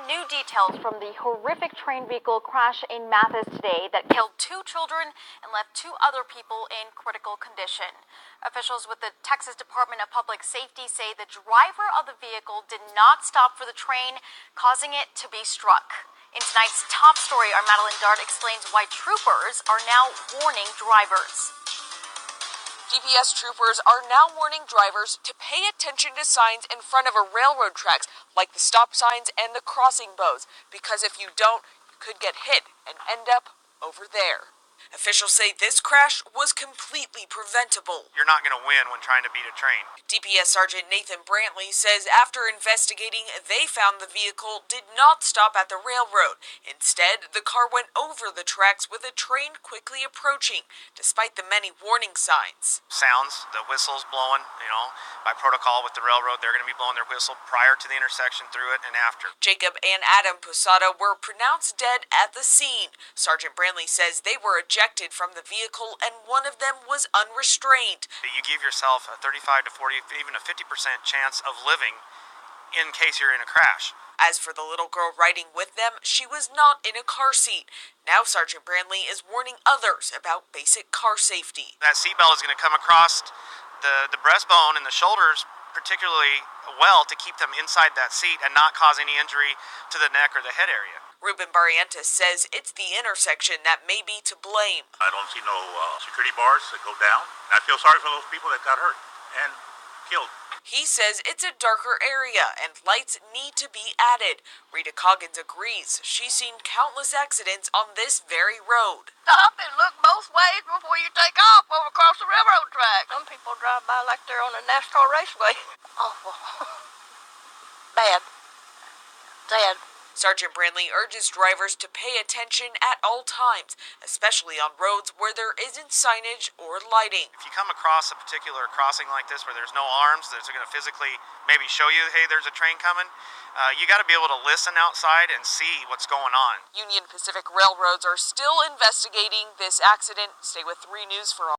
new details from the horrific train vehicle crash in Mathis today that killed 2 children and left 2 other people in critical condition. Officials with the Texas Department of Public Safety say the driver of the vehicle did not stop for the train, causing it to be struck. In tonight's top story, our Madeline Dart explains why troopers are now warning drivers. DPS troopers are now warning drivers to pay attention to signs in front of a railroad tracks, like the stop signs and the crossing bows, because if you don't, you could get hit and end up over there. Officials say this crash was completely preventable. You're not going to win when trying to beat a train. DPS Sergeant Nathan Brantley says after investigating, they found the vehicle did not stop at the railroad. Instead, the car went over the tracks with a train quickly approaching, despite the many warning signs. Sounds, the whistle's blowing, by protocol with the railroad, they're going to be blowing their whistle prior to the intersection, through it, and after. Jacob and Adam Posada were pronounced dead at the scene. Sergeant Brantley says they were ejected from the vehicle and one of them was unrestrained. You give yourself a 35 to 40, even a 50% chance of living in case you're in a crash. As for the little girl riding with them, she was not in a car seat. Now Sergeant Brantley is warning others about basic car safety. That seatbelt is going to come across the breastbone and the shoulders particularly well to keep them inside that seat and not cause any injury to the neck or the head area. Ruben Barrientos says it's the intersection that may be to blame. I don't see no security bars that go down. I feel sorry for those people that got hurt and killed. He says it's a darker area and lights need to be added. Rita Coggins agrees. She's seen countless accidents on this very road. Stop and look both ways before you take off over across the railroad track. Some people drive by like they're on a NASCAR raceway. Awful. Bad. Sad. Sergeant Brantley urges drivers to pay attention at all times, especially on roads where there isn't signage or lighting. If you come across a particular crossing like this where there's no arms that's going to physically maybe show you, hey, there's a train coming, you got to be able to listen outside and see what's going on. Union Pacific Railroads are still investigating this accident. Stay with 3 News for all.